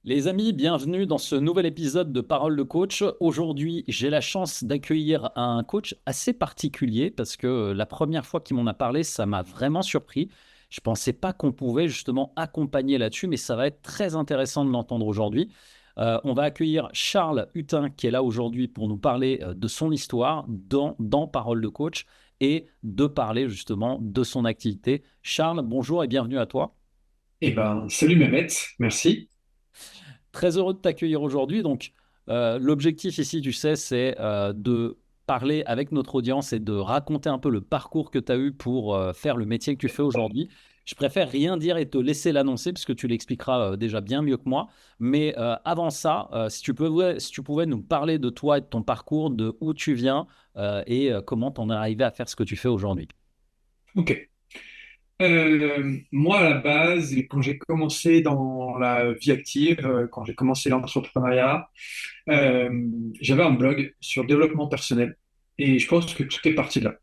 Les amis, bienvenue dans ce nouvel épisode de Parole de coach. Aujourd'hui, j'ai la chance d'accueillir un coach assez particulier parce que la première fois qu'il m'en a parlé, ça m'a vraiment surpris. Je ne pensais pas qu'on pouvait justement accompagner là-dessus, mais ça va être très intéressant de l'entendre aujourd'hui. On va accueillir Charles Hutin qui est là aujourd'hui pour nous parler de son histoire dans Parole de coach et de parler justement de son activité. Charles, bonjour et bienvenue à toi. Salut Mehmet, merci. Très heureux de t'accueillir aujourd'hui. Donc, l'objectif ici, tu sais, c'est de parler avec notre audience et de raconter un peu le parcours que tu as eu pour faire le métier que tu fais aujourd'hui. Je préfère rien dire et te laisser l'annoncer parce que tu l'expliqueras déjà bien mieux que moi. Mais avant ça, si tu pouvais nous parler de toi et de ton parcours, de où tu viens et comment tu en es arrivé à faire ce que tu fais aujourd'hui. Ok. Moi, à la base, quand j'ai commencé dans la vie active, quand j'ai commencé l'entrepreneuriat, euh, j'avais un blog sur le développement personnel. Et je pense que tout est parti de là.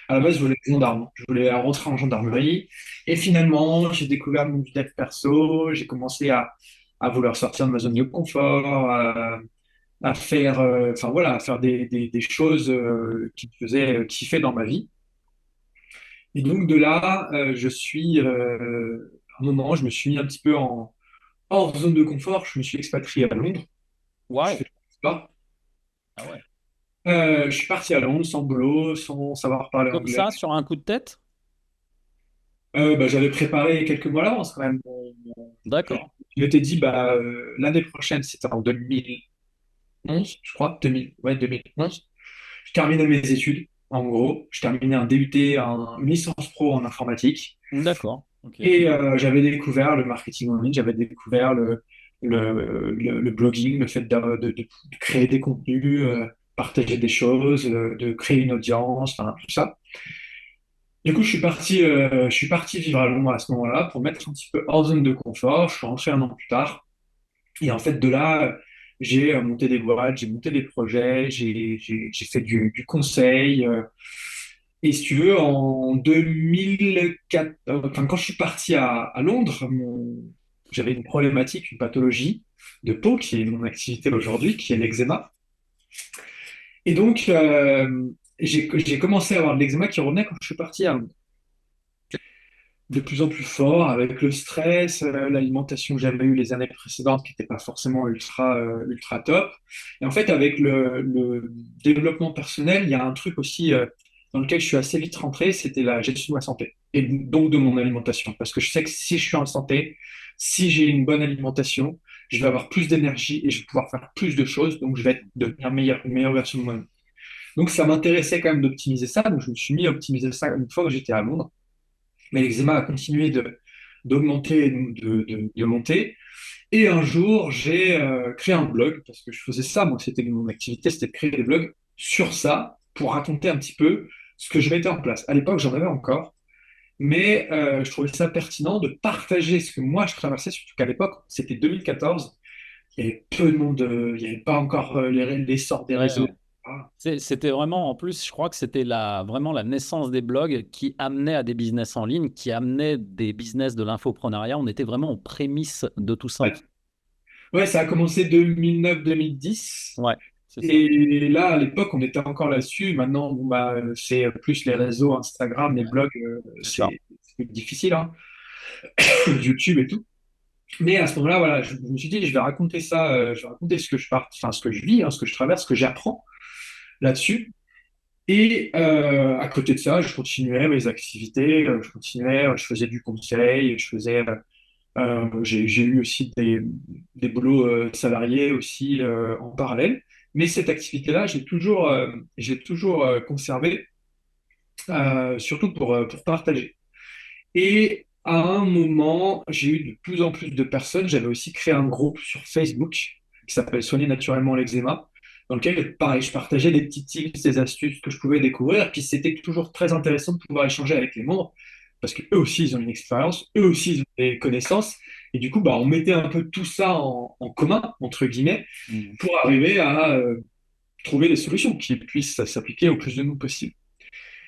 À la base, je voulais être gendarme. Je voulais rentrer en gendarmerie. Et finalement, j'ai découvert mon dev perso. J'ai commencé à vouloir sortir de ma zone de confort, à faire, enfin voilà, à faire des choses qui me faisaient kiffer dans ma vie. Et donc de là, à un moment, je me suis mis un petit peu hors zone de confort. Je me suis expatrié à Londres. Je Waouh! fais pas. Ah ouais. Je suis parti à Londres sans boulot, sans savoir parler Comme anglais. ça, sur un coup de tête? J'avais préparé quelques mois à l'avance quand même. D'accord. Je m'étais dit, l'année prochaine, c'était en 2011, je crois, 2000, ouais, 2011. Je terminais mes études, en gros. Je terminais un DUT, une licence pro en informatique. D'accord. Ok. Et j'avais découvert le marketing en ligne, j'avais découvert le blogging, le fait de créer des contenus, partager des choses, de créer une audience, enfin, tout ça. Du coup, je suis parti vivre à Londres à ce moment-là pour mettre un petit peu hors zone de confort. Je suis rentré un an plus tard. Et en fait, de là, j'ai monté des boîtes, j'ai monté des projets, j'ai fait du conseil. Et si tu veux, en 2004, enfin, quand je suis parti à Londres, j'avais une problématique, une pathologie de peau qui est mon activité aujourd'hui, qui est l'eczéma. Et donc, j'ai commencé à avoir de l'eczéma qui revenait quand je suis parti à Londres. De plus en plus fort avec le stress, l'alimentation que j'avais eue les années précédentes qui n'était pas forcément ultra top. Et en fait, avec le développement personnel, il y a un truc aussi dans lequel je suis assez vite rentré, c'était la gestion de ma santé et donc de mon alimentation. Parce que je sais que si je suis en santé, si j'ai une bonne alimentation, je vais avoir plus d'énergie et je vais pouvoir faire plus de choses, donc je vais devenir une meilleure version de moi-même. Donc ça m'intéressait quand même d'optimiser ça, donc je me suis mis à optimiser ça une fois que j'étais à Londres. Mais l'eczéma a continué d'augmenter, de monter. Et un jour, j'ai créé un blog, parce que je faisais ça, moi, c'était mon activité, c'était de créer des blogs sur ça, pour raconter un petit peu ce que je mettais en place. À l'époque, j'en avais encore, mais je trouvais ça pertinent de partager ce que moi, je traversais, surtout qu'à l'époque, c'était 2014, il y avait peu de monde, il n'y avait pas encore l'essor des réseaux. Ouais. Ah, C'était vraiment, en plus, je crois que c'était vraiment la naissance des blogs qui amenait à des business en ligne, qui amenait des business de l'infoprenariat. On était vraiment aux prémices de tout ça. ouais. Ouais, ça a commencé 2009-2010. Ouais, c'est ça. Et là, à l'époque, on était encore là-dessus. Maintenant, bon, c'est plus les réseaux, Instagram, les blogs, C'est ça. c'est plus difficile, hein. YouTube et tout. Mais à ce moment-là, voilà, je me suis dit, je vais raconter ça, je vais raconter enfin, ce que je vis, hein, ce que je traverse, ce que j'apprends là-dessus. Et à côté de ça, je continuais mes activités, je faisais du conseil, j'ai eu aussi des boulots salariés aussi en parallèle. Mais cette activité-là, j'ai toujours conservé, surtout pour partager. Et à un moment, j'ai eu de plus en plus de personnes. J'avais aussi créé un groupe sur Facebook qui s'appelle Soigner naturellement l'eczéma, dans lequel, pareil, je partageais des petits tips, des astuces que je pouvais découvrir. Puis c'était toujours très intéressant de pouvoir échanger avec les membres, parce qu'eux aussi, ils ont une expérience, eux aussi, ils ont des connaissances. Et du coup, on mettait un peu tout ça en commun, entre guillemets, Mhm. pour arriver à trouver des solutions qui puissent s'appliquer au plus de nous possible.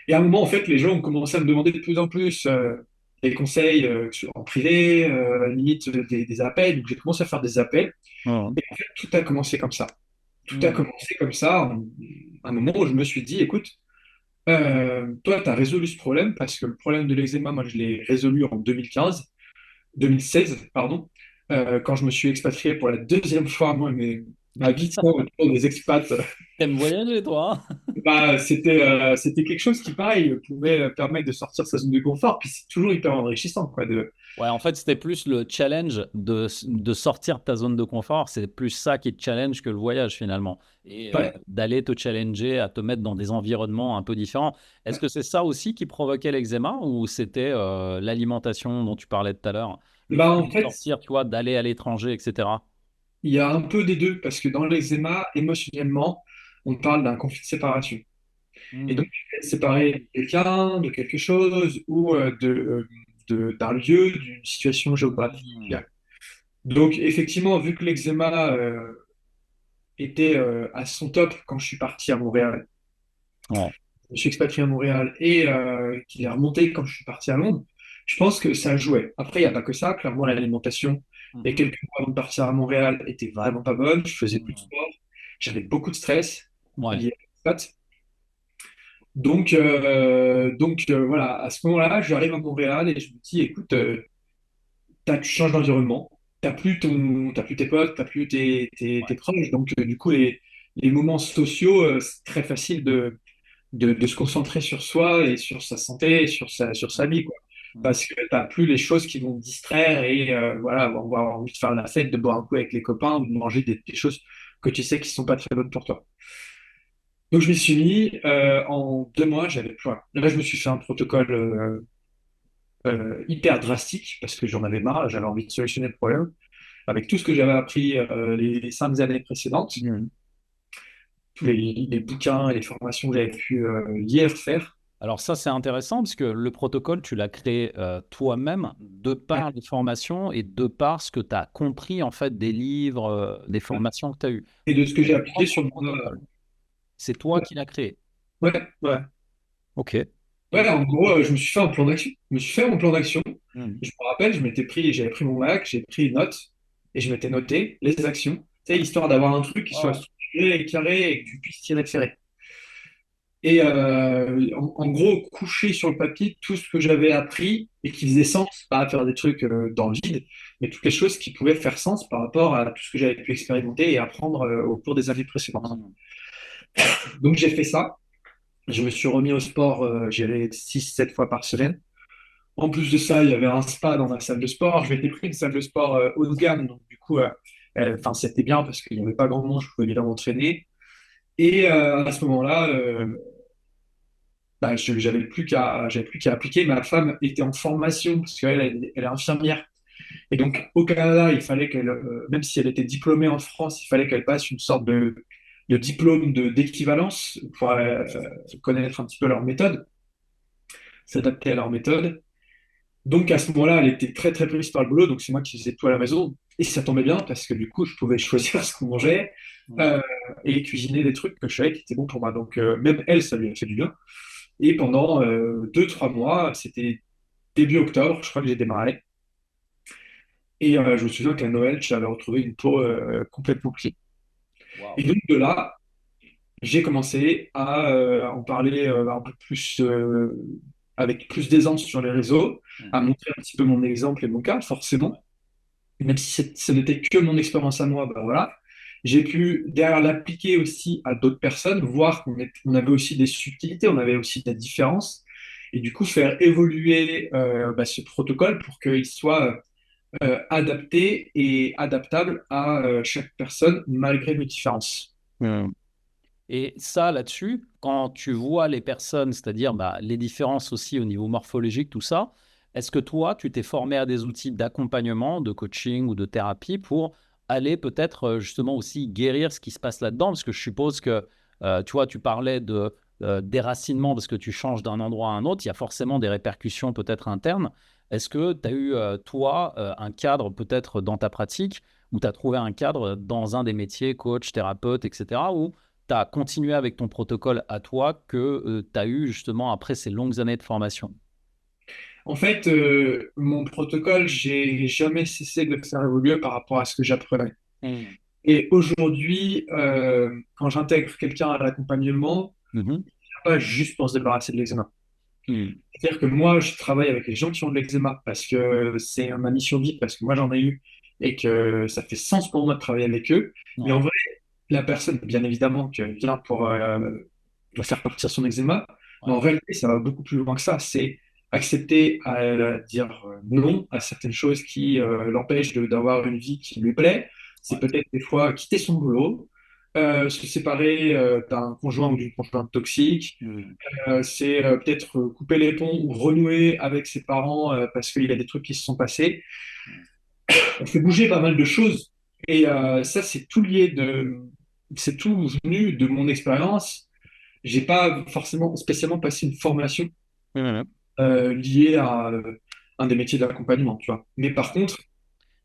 Et à un moment, en fait, les gens ont commencé à me demander de plus en plus. des conseils en privé, limite des appels. Donc j'ai commencé à faire des appels. Mhm. Et en fait, tout a commencé comme ça. Tout a Mhm. commencé comme ça, à un moment où je me suis dit, écoute, toi, tu as résolu ce problème parce que le problème de l'eczéma, moi, je l'ai résolu en 2016, pardon, quand je me suis expatrié pour la deuxième fois. Moi, ma vie tient autour des expats. T'aimes voyager, toi, hein? Bah, c'était quelque chose qui, pareil, pouvait permettre de sortir de sa zone de confort. Puis c'est toujours hyper enrichissant, quoi. Ouais, en fait, c'était plus le challenge de sortir de ta zone de confort. C'est plus ça qui te challenge que le voyage finalement. Et Ouais. d'aller te challenger, à te mettre dans des environnements un peu différents. Est-ce que c'est ça aussi qui provoquait l'eczéma ou c'était l'alimentation dont tu parlais tout à l'heure? Le Bah, fait en de fait, sortir, tu vois, d'aller à l'étranger, etc. il y a un peu des deux parce que dans l'eczéma, émotionnellement, on parle d'un conflit de séparation. Et donc, Hmm. tu es séparé de quelqu'un, de quelque chose ou d'un lieu, d'une situation géographique. Hmm. Donc, effectivement, vu que l'eczéma était à son top quand je suis parti à Montréal, Ouais. je me suis expatrié à Montréal et qu'il est remonté quand je suis parti à Londres, je pense que ça jouait. Après, il n'y a pas que ça. Clairement, l'alimentation, les Mhm. quelques mois avant de partir à Montréal, était vraiment pas bonne. Je faisais plus de Mhm. sport. J'avais beaucoup de stress Ouais. lié à ça. Voilà, à ce moment-là, j'arrive à Montréal et je me dis, écoute, tu changes d'environnement, t'as plus tes potes, t'as plus tes Ouais. proches, donc du coup, les moments sociaux, c'est très facile de se concentrer sur soi et sur sa santé et sur sa vie, quoi. Mhm. Parce que t'as plus les choses qui vont te distraire et voilà, on va avoir envie de faire la fête, de boire un coup avec les copains ou de manger des choses que tu sais qui sont pas très bonnes pour toi. Donc je m'y suis mis, en 2 mois, j'avais plus rien. Là, je me suis fait un protocole hyper drastique parce que j'en avais marre, j'avais envie de solutionner le problème avec tout ce que j'avais appris les 5 années précédentes, Mhm. tous les bouquins et les formations que j'avais pu lire, faire. Alors ça, c'est intéressant parce que le protocole, tu l'as créé toi-même de Ouais, par les formations et de par ce que tu as compris en fait des livres, des ouais. formations que tu as eues. Et de ce que Ton j'ai appliqué propre sur moi. protocole. C'est toi Ouais, qui l'as créé. ouais, ouais. Ok. Ouais, Et en gros, je me suis fait un plan d'action. Je me suis fait mon plan d'action. Mhm. Je me rappelle, j'avais pris mon Mac, j'ai pris une note et je m'étais noté les actions. Tu sais, histoire d'avoir un truc qui Ouais, soit ouais. structuré et carré et que tu puisses tirer le ferré. Et en gros, coucher sur le papier tout ce que j'avais appris et qui faisait sens, pas à faire des trucs dans le vide, mais toutes les choses qui pouvaient faire sens par rapport à tout ce que j'avais pu expérimenter et apprendre au cours des années précédentes. Mhm. Donc j'ai fait ça. Je me suis remis au sport, j'y allais 6 7 fois par semaine. En plus de ça, il y avait un spa dans ma salle de sport. Je m'étais pris une salle de sport haut de gamme, donc du coup, enfin, c'était bien parce qu'il n'y avait pas grand monde, je pouvais bien m'entraîner. Et à ce moment-là, bah, j'avais plus qu'à appliquer. Ma femme était en formation parce elle est infirmière. Et donc, au Canada, il fallait qu'elle, même si elle était diplômée en France, il fallait qu'elle passe une sorte de diplôme d'équivalence pour connaître un petit peu leur méthode, s'adapter à leur méthode. Donc, à ce moment-là, elle était très, très prise par le boulot. Donc, c'est moi qui faisais tout à la maison. Et ça tombait bien parce que du coup, je pouvais choisir ce qu'on mangeait Mhm. euh, et cuisiner des trucs que je savais qui étaient bons pour moi. Donc, même elle, ça lui a fait du bien. Et pendant 2 3 mois, c'était début octobre, je crois que j'ai démarré. Et je me souviens qu'à Noël, j'avais retrouvé une peau complètement clean. Et Waouh. donc de là, j'ai commencé à en parler un peu plus, avec plus d'aisance sur les réseaux, à Mhm. montrer un petit peu mon exemple et mon cas, forcément. Ouais. Même si ce n'était que mon expérience à moi, ben voilà. J'ai pu derrière l'appliquer aussi à d'autres personnes, voir on avait aussi des subtilités, on avait aussi des différences, et du coup faire évoluer ce protocole pour qu'il soit adapté et adaptable à chaque personne malgré les différences. Mhm. Et ça, là-dessus, quand tu vois les personnes, c'est-à-dire bah, les différences aussi au niveau morphologique, tout ça, est-ce que toi, tu t'es formé à des outils d'accompagnement, de coaching ou de thérapie pour aller peut-être justement aussi guérir ce qui se passe là-dedans? Parce que je suppose que, tu vois, tu parlais de déracinement parce que tu changes d'un endroit à un autre, il y a forcément des répercussions peut-être internes. Est-ce que tu as eu, toi, un cadre peut-être dans ta pratique ou tu as trouvé un cadre dans un des métiers, coach, thérapeute, etc., où tu as continué avec ton protocole à toi que tu as eu justement après ces longues années de formation? En fait, mon protocole, j'ai jamais cessé de le faire évoluer par rapport à ce que j'apprenais. Hmm. Et aujourd'hui, quand j'intègre quelqu'un à l'accompagnement, Mhm. pas juste pour se débarrasser de l'eczéma. Hmm. C'est-à-dire que moi, je travaille avec les gens qui ont de l'eczéma parce que c'est ma mission de vie, parce que moi j'en ai eu et que ça fait sens pour moi de travailler avec eux. Mais en Ouais, vrai, la personne, bien évidemment, qui vient pour faire partir son eczéma, mais ouais, en réalité, ça va beaucoup plus loin que ça. C'est accepter à dire non à certaines choses qui l'empêchent d'avoir une vie qui lui plaît. C'est ouais. peut-être des fois quitter son boulot, se séparer d'un conjoint ou d'une conjointe toxique, Hmm. c'est peut-être couper les ponts ou renouer avec ses parents parce qu'il y a des trucs qui se sont passés. On fait bouger pas mal de choses. Et ça, c'est tout venu de mon expérience. J'ai pas forcément spécialement passé une formation Oui, oui, oui. liée à un des métiers d'accompagnement, tu vois. Mais par contre,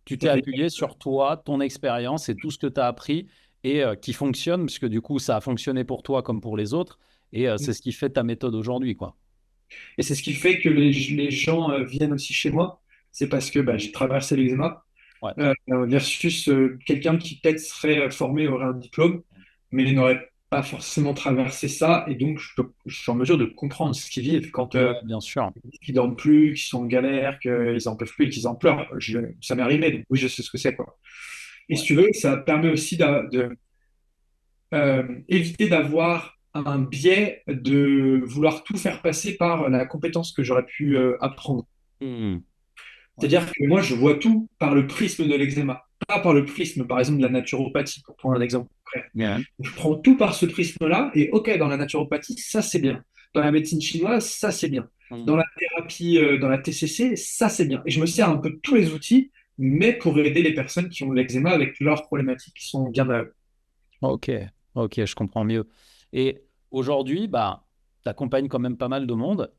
Tu t'es il y a des- appuyé sur toi, ton expérience et tout ce que tu as appris et qui fonctionne, parce que du coup, ça a fonctionné pour toi comme pour les autres, et c'est ce qui fait ta méthode aujourd'hui, quoi. et c'est ce qui fait que les gens viennent aussi chez moi. C'est parce que bah, j'ai traversé l'eczéma. Ouais. Versus quelqu'un qui peut-être serait formé, aurait un diplôme, mais il n'aurait pas forcément traversé ça, et donc je suis en mesure de comprendre ce qu'ils vivent quand Ouais, bien sûr. ils dorment plus, qu'ils sont en galère, qu'ils en peuvent plus et qu'ils en pleurent. Ça m'est arrivé, donc oui, je sais ce que c'est, quoi. Et si Ouais. tu veux, ça permet aussi éviter d'avoir un biais de vouloir tout faire passer par la compétence que j'aurais pu apprendre. Hmm. Ouais. C'est-à-dire que moi, je vois tout par le prisme de l'eczéma, pas par le prisme, par exemple, de la naturopathie, pour prendre un exemple concret. Bien. Je prends tout par ce prisme-là, et ok, dans la naturopathie, ça c'est bien. Dans la médecine chinoise, ça c'est bien. Dans Hmm. la thérapie, dans la TCC, ça c'est bien. Et je me sers un peu de tous les outils, mais pour aider les personnes qui ont de l'eczéma avec leurs problématiques qui sont bien à eux. Ok, ok, je comprends mieux. Et aujourd'hui, bah, tu accompagnes quand même pas mal de monde.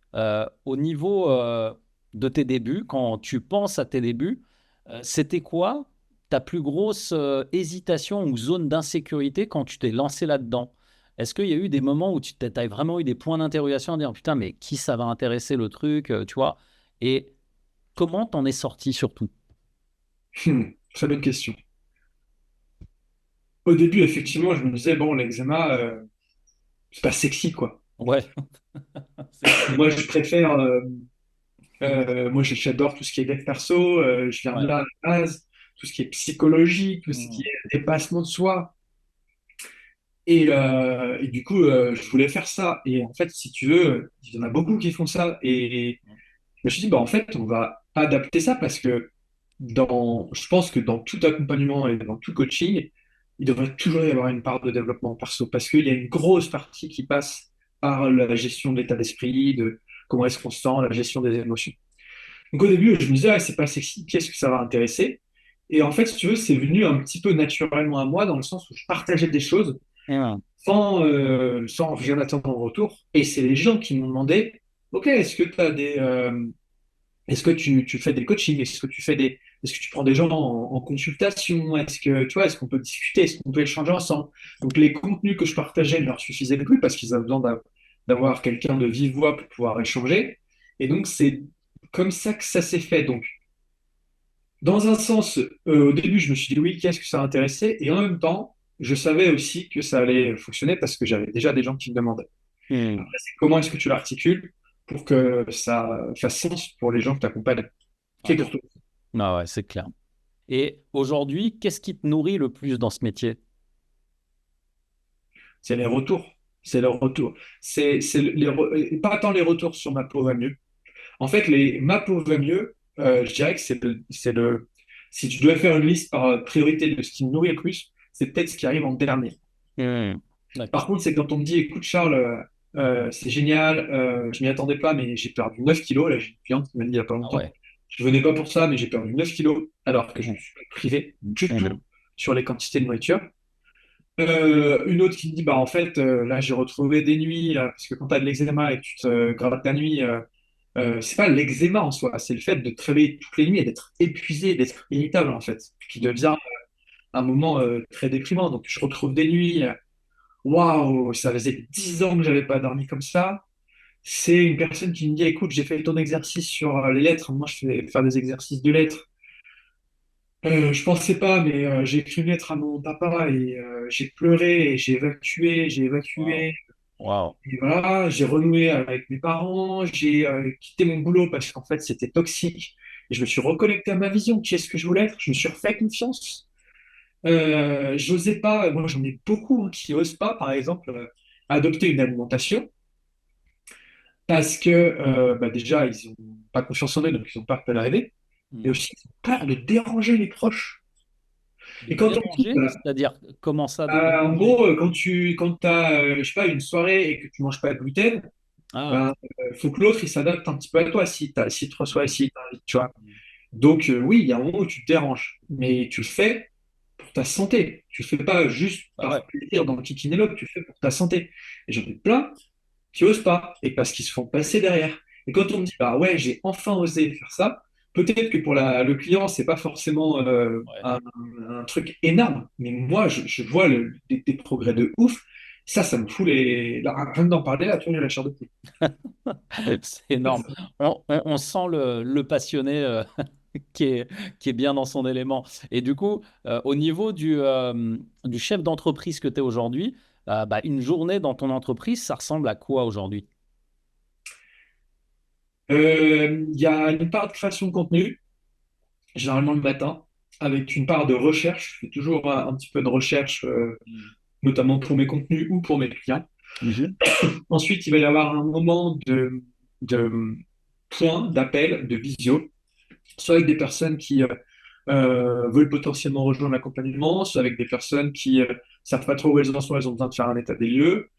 Au niveau de tes débuts, quand tu penses à tes débuts, c'était quoi ta plus grosse hésitation ou zone d'insécurité quand tu t'es lancé là-dedans? Est-ce qu'il y a eu des moments où tu as vraiment eu des points d'interrogation à dire, putain, mais qui ça va intéresser le truc, tu vois? Et comment t'en es sorti surtout? Très bonne question. Au début, effectivement, je me disais, bon, l'eczéma, c'est pas sexy, quoi. Ouais, c'est clair. Moi, je préfère moi, j'adore tout ce qui est dev perso, je viens de Ouais. là à la base, tout ce qui est psychologie, tout ce qui Hmm. est dépassement de soi. Et du coup, je voulais faire ça. Et en fait, si tu veux, il y en a beaucoup qui font ça. Et je me suis dit, bah, en fait, on va adapter ça parce que je pense que dans tout accompagnement et dans tout coaching, il devrait toujours y avoir une part de développement perso parce qu'il y a une grosse partie qui passe par la gestion de l'état d'esprit, de comment est-ce qu'on se sent, la gestion des émotions. Donc au début, je me disais, ah, c'est pas sexy, qu'est-ce que ça va intéresser? Et en fait, si tu veux, c'est venu un petit peu naturellement à moi dans le sens où je partageais des choses Hmm. sans rien attendre en retour. Et c'est les gens qui m'ont demandé, OK, est-ce que tu fais des coachings? Est-ce que tu prends des gens en consultation? Est-ce qu'on peut discuter? Est-ce qu'on peut échanger ensemble? Donc les contenus que je partageais ne leur suffisaient plus parce qu'ils avaient besoin d'avoir quelqu'un de vive voix pour pouvoir échanger. Et donc c'est comme ça que ça s'est fait. Donc dans un sens, au début, je me suis dit oui, qu'est-ce que ça intéressait? Et en même temps, je savais aussi que ça allait fonctionner parce que j'avais déjà des gens qui me demandaient. Hmm. Après, c'est comment est-ce que tu l'articules pour que ça fasse sens pour les gens que tu accompagnes? Ouais. Qui pour toi? Ah ouais, c'est clair. Et aujourd'hui, qu'est-ce qui te nourrit le plus dans ce métier? C'est les retours. C'est le retour. Pas tant les retours sur ma peau va mieux. En fait, ma peau va mieux, je dirais que si tu devais faire une liste par priorité de ce qui me nourrit le plus, c'est peut-être ce qui arrive en dernier. Hmm. Par D'accord. contre, c'est quand on me dit, écoute Charles, c'est génial, je m'y attendais pas, mais j'ai perdu 9 kilos. Là, j'ai une cliente qui m'a dit il n'y a pas Ah longtemps, ouais. je venais pas pour ça, mais j'ai perdu 9 kilos, alors que je Mhm. ne suis pas privé du tout Mhm. sur les quantités de nourriture. Une autre qui me dit, bah en fait, là j'ai retrouvé des nuits, là, parce que quand tu as de l'eczéma et que tu te grattes ta nuit, c'est pas l'eczéma en soi, c'est le fait de te réveiller toutes les nuits et d'être épuisé, d'être irritable en fait, qui devient un moment très déprimant. Donc je retrouve des nuits, waouh, ça faisait 10 ans que j'avais pas dormi comme ça. C'est une personne qui me dit, écoute, j'ai fait ton exercice sur les lettres. Moi, je fais faire des exercices de lettres. Je pensais pas, mais j'ai écrit une lettre à mon papa et j'ai pleuré et j'ai Waouh. évacué. Waouh. Et voilà, j'ai renoué avec mes parents, j'ai quitté mon boulot parce qu'en fait c'était toxique. Et je me suis reconnecté à ma vision, qui est ce que je voulais être. Je me suis refait confiance. J'osais pas, moi j'en ai beaucoup hein, qui osent pas, par exemple, adopter une alimentation parce que bah, déjà ils ont pas confiance en eux, donc ils ont peur de l'arrivée. Et Hmm. aussi ils ont peur de déranger les proches. De Et quand on dit, déranger, c'est-à-dire comment ça de en déranger? gros, quand tu as, je sais pas, une soirée et que tu manges pas de gluten, Ah. ben, faut que l'autre il s'adapte un petit peu à toi si te reçoit, si t'invite, tu vois. Donc oui, il y a un moment où tu te déranges, mais tu le fais pour ta santé. Tu le fais pas juste Bah ouais. par plaisir dans le kikiner l'autre, tu le fais pour ta santé. Et j'en ai plein qui osent pas, et parce qu'ils se font passer derrière. Et quand on me dit, bah ouais, j'ai enfin osé faire ça, peut-être que pour le client, c'est pas forcément Ouais. un truc énorme, mais moi, je vois des progrès de ouf. Ça me fout là, rien d'en parler, là, tu vois, j'ai la chair de poule. C'est énorme. On sent le passionné qui est bien dans son élément. Et du coup, au niveau du chef d'entreprise que tu es aujourd'hui, bah, une journée dans ton entreprise, ça ressemble à quoi aujourd'hui? Il y a une part de création de contenu, généralement le matin, avec une part de recherche. Je fais toujours un petit peu de recherche, Mm. notamment pour mes contenus ou pour mes clients. Mhm. Ensuite, il va y avoir un moment de point, d'appel, de visio, soit avec des personnes qui veulent potentiellement rejoindre l'accompagnement, soit avec des personnes qui savent pas trop où elles en sont, elles ont besoin de faire un état des lieux.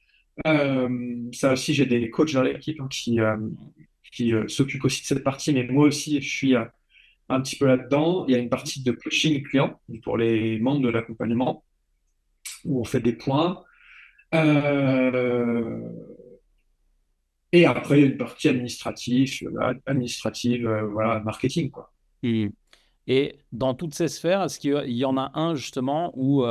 Ça aussi, j'ai des coachs dans l'équipe hein, qui s'occupent aussi de cette partie, mais moi aussi, je suis un petit peu là-dedans. Il y a une partie de coaching client pour les membres de l'accompagnement, où on fait des points. Euh, et après, il y a une partie administrative, voilà, marketing, quoi. Mm. Et dans toutes ces sphères, est-ce qu'il y en a un justement où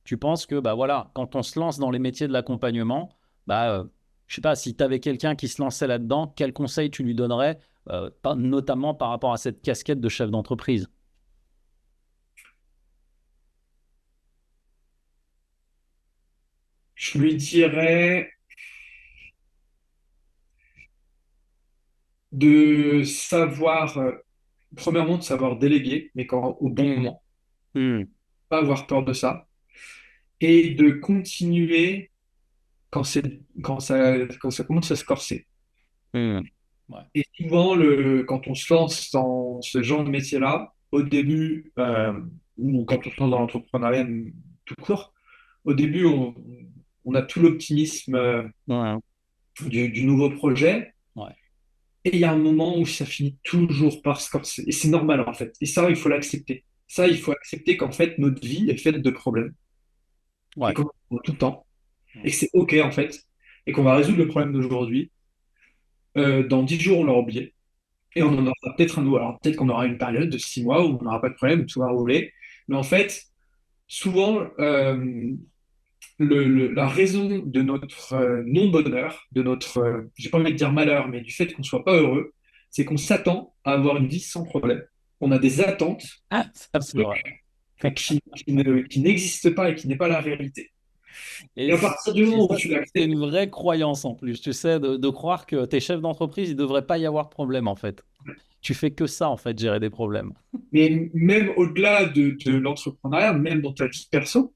tu penses que bah voilà, quand on se lance dans les métiers de l'accompagnement, bah je sais pas si tu avais quelqu'un qui se lançait là-dedans, quel conseil tu lui donnerais, notamment par rapport à cette casquette de chef d'entreprise? Je lui dirais de savoir, premièrement, de savoir déléguer, mais quand, au bon moment, Hmm, pas avoir peur de ça, et de continuer quand quand ça commence à se corser. hmm. Ouais. Et souvent, quand on se lance dans ce genre de métier-là, au début, ou quand on se lance dans l'entrepreneuriat tout court, au début, on a tout l'optimisme Ouais. du nouveau projet, Ouais. et il y a un moment où ça finit toujours par se corser. Et c'est normal, en fait. Et ça, il faut l'accepter. Ça, il faut accepter qu'en fait, notre vie est faite de problèmes, et Ouais. qu'on en a tout le temps, et que c'est OK, en fait, et qu'on va résoudre le problème d'aujourd'hui. Dans 10 jours, on l'aura oublié. Et on en aura peut-être un nouveau. Alors peut-être qu'on aura une période de 6 mois où on n'aura pas de problème, où tout va rouler. Mais en fait, souvent, la raison de notre non-bonheur, de notre, j'ai pas envie de dire malheur, mais du fait qu'on soit pas heureux, c'est qu'on s'attend à avoir une vie sans problème. On a des attentes Ah, ça, c'est vrai. qui n'existent pas et qui n'est pas la réalité. Et Et, à partir du et moment où ça, tu c'est l'acceptes, une vraie croyance en plus, tu sais, de croire que tes chefs d'entreprise, il ne devrait pas y avoir de problème en fait. Tu fais que ça en fait, gérer des problèmes. mais même au-delà de l'entrepreneuriat, même dans ta vie perso,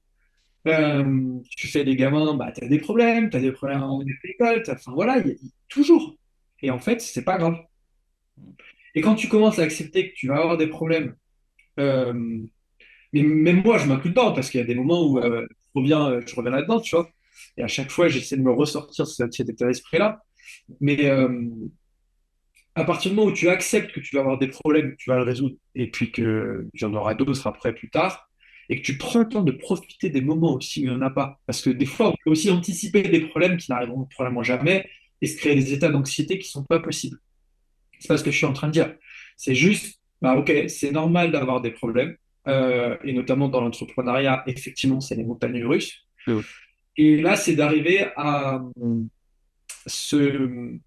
tu fais des gamins, bah, tu as des problèmes à l'école, enfin voilà, toujours. Et en fait, c'est pas grave. Et quand tu commences à accepter que tu vas avoir des problèmes, euh, mais même moi, je m'inclus dedans parce qu'il y a des moments où Ouais. je reviens là-dedans, tu vois. Et à chaque fois, j'essaie de me ressortir cet état d'esprit-là. Mais à partir du moment où tu acceptes que tu vas avoir des problèmes, que tu vas le résoudre, et puis que tu en auras d'autres après, plus tard, et que tu prends le temps de profiter des moments aussi où il n'y en a pas. Parce que des fois, on peut aussi anticiper des problèmes qui n'arriveront probablement jamais et se créer des états d'anxiété qui ne sont pas possibles. C'est pas ce que je suis en train de dire. C'est juste, bah, ok, c'est normal d'avoir des problèmes, et notamment dans l'entrepreneuriat, effectivement, c'est les montagnes russes. Oui. Et là, c'est d'arriver à se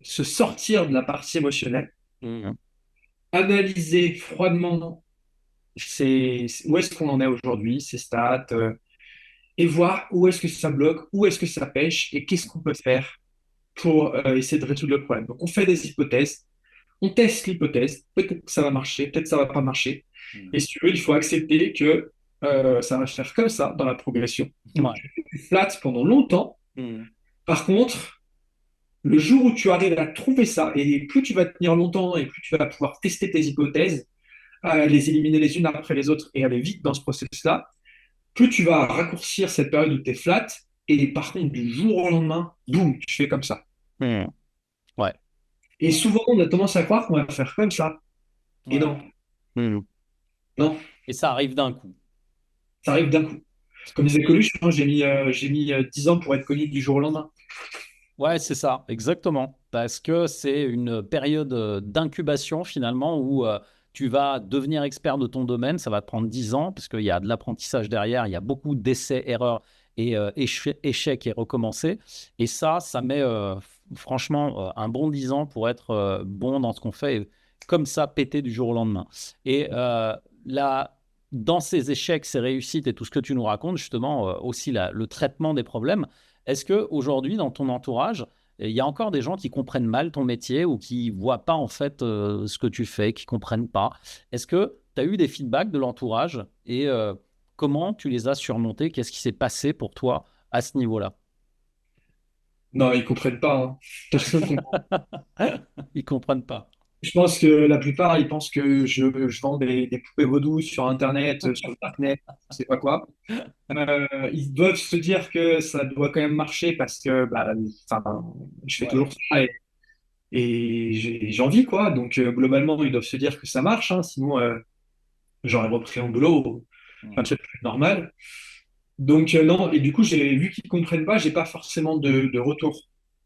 se sortir de la partie émotionnelle, Mhm. analyser froidement où est-ce qu'on en est aujourd'hui, ses stats, et voir où est-ce que ça bloque, où est-ce que ça pêche et qu'est-ce qu'on peut faire pour essayer de résoudre le problème. Donc, on fait des hypothèses, on teste l'hypothèse, peut-être que ça va marcher, peut-être que ça va pas marcher. Mhm. Et si tu veux, il faut accepter que ça va se faire comme ça dans la progression. Donc, Ouais. tu flattes pendant longtemps. Mhm. Par contre, le jour où tu arrives à trouver ça, et plus tu vas tenir longtemps et plus tu vas pouvoir tester tes hypothèses, les éliminer les unes après les autres et aller vite dans ce processus-là, plus tu vas raccourcir cette période où tu es flat. Et par contre, du jour au lendemain, boum, tu fais comme ça. Mhm. Ouais. Et souvent, on a tendance à croire qu'on va faire comme ça. Et Ouais. non, Mhm. non, Et ça arrive d'un coup. ça arrive d'un coup. Comme disait Coluche, hein, j'ai mis 10 ans pour être connu du jour au lendemain. Ouais, c'est ça, exactement. Parce que c'est une période d'incubation finalement où tu vas devenir expert de ton domaine. Ça va te prendre 10 ans parce qu'il y a de l'apprentissage derrière, il y a beaucoup d'essais, erreurs et échecs et recommencer. Et ça met franchement un bon 10 ans pour être bon dans ce qu'on fait et comme ça péter du jour au lendemain. Et là, dans ces échecs, ces réussites et tout ce que tu nous racontes, justement, aussi le traitement des problèmes. Est-ce que aujourd'hui, dans ton entourage, il y a encore des gens qui comprennent mal ton métier ou qui voient pas en fait ce que tu fais, qui comprennent pas? Est-ce que tu as eu des feedbacks de l'entourage et comment tu les as surmontés? Qu'est-ce qui s'est passé pour toi à ce niveau-là? Non, ils comprennent pas, hein. Personne comprend. Ils comprennent pas. Je pense que la plupart, ils pensent que je vends des poupées vaudou sur Internet, sur le Darknet, je sais pas quoi. Ils doivent se dire que ça doit quand même marcher parce que bah, enfin, je fais Ouais. toujours ça et j'en vis, quoi. Donc, globalement, ils doivent se dire que ça marche, hein, sinon, j'aurais repris un boulot, un truc plus normal. Donc, non, et du coup, j'ai vu qu'ils comprennent pas, j'ai pas forcément de retour.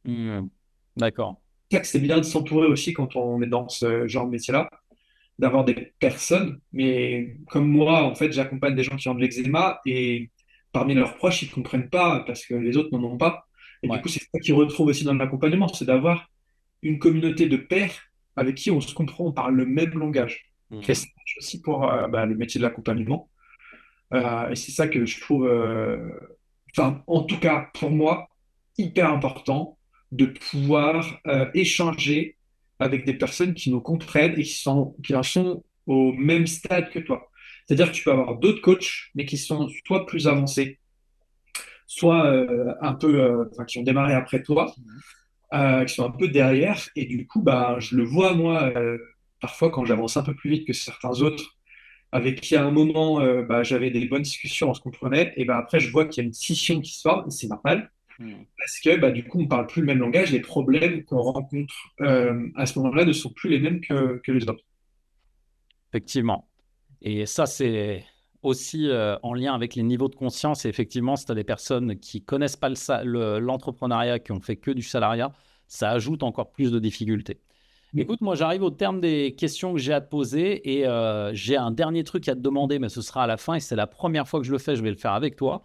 Hmm. D'accord. C'est ça que c'est bien de s'entourer aussi quand on est dans ce genre de métier-là, d'avoir des personnes. Mais comme moi, en fait, j'accompagne des gens qui ont de l'eczéma et parmi leurs proches, ils ne comprennent pas parce que les autres n'en ont pas. Et du Ouais. coup, c'est ça qu'ils retrouvent aussi dans l'accompagnement, c'est d'avoir une communauté de pairs avec qui on se comprend, on parle le même langage. Et Hmm. ça marche aussi pour le métier de l'accompagnement. Et c'est ça que je trouve, enfin, en tout cas pour moi, hyper important de pouvoir échanger avec des personnes qui nous comprennent et qui en sont au même stade que toi. C'est-à-dire que tu peux avoir d'autres coachs, mais qui sont soit plus avancés, soit un peu, enfin, qui ont démarré après toi, qui sont un peu derrière. Et du coup, bah, je le vois moi, parfois quand j'avance un peu plus vite que certains autres avec qui à un moment bah, j'avais des bonnes discussions, on se comprenait, et bah, après je vois qu'il y a une scission qui se forme, et c'est normal, Hmm. parce que bah, du coup on parle plus le même langage, les problèmes qu'on rencontre à ce moment-là ne sont plus les mêmes que les autres. Effectivement. Et ça, c'est aussi en lien avec les niveaux de conscience. Et effectivement, si tu as des personnes qui connaissent pas l'entrepreneuriat, qui ont fait que du salariat, ça ajoute encore plus de difficultés. Écoute, moi, j'arrive au terme des questions que j'ai à te poser et j'ai un dernier truc à te demander, mais ce sera à la fin et c'est la première fois que je le fais, je vais le faire avec toi.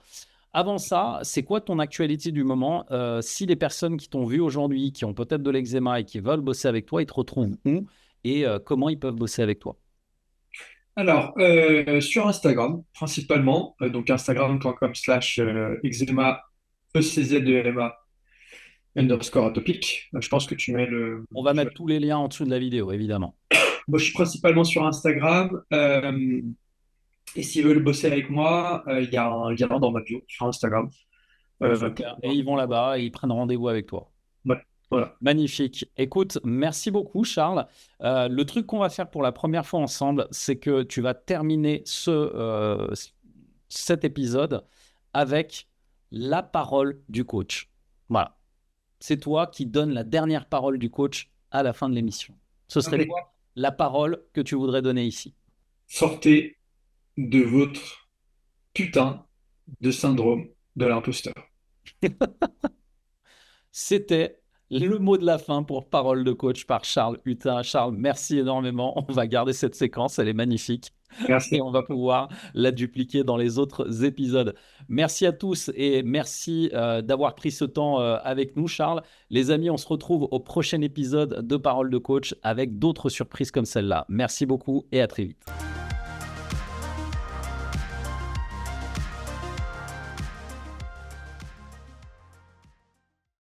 Avant ça, c'est quoi ton actualité du moment? Si les personnes qui t'ont vu aujourd'hui, qui ont peut-être de l'eczéma et qui veulent bosser avec toi, ils te retrouvent où et comment ils peuvent bosser avec toi? Alors, sur Instagram, principalement, donc instagram.com/eczema, ECZEMA, underscore atopique. Je pense que tu mets le. On va mettre tous les liens en dessous de la vidéo, évidemment. Moi, je suis principalement sur Instagram. Et s'ils veulent bosser avec moi, il y a un lien dans ma bio sur Instagram. Super. Et ils vont là-bas et ils prennent rendez-vous avec toi. Ouais, voilà. Magnifique. Écoute, merci beaucoup, Charles. Le truc qu'on va faire pour la première fois ensemble, c'est que tu vas terminer cet épisode avec la parole du coach. Voilà. C'est toi qui donnes la dernière parole du coach à la fin de l'émission. Ce serait Impeccable. quoi la parole que tu voudrais donner ici? Sortez de votre putain de syndrome de l'imposteur. C'était Le mot de la fin pour Parole de coach par Charles Hutin. Charles, merci énormément. On va garder cette séquence, elle est magnifique. Et Merci. on va pouvoir la dupliquer dans les autres épisodes. Merci à tous et merci d'avoir pris ce temps avec nous, Charles. Les amis, on se retrouve au prochain épisode de Parole de coach avec d'autres surprises comme celle-là. Merci beaucoup et à très vite.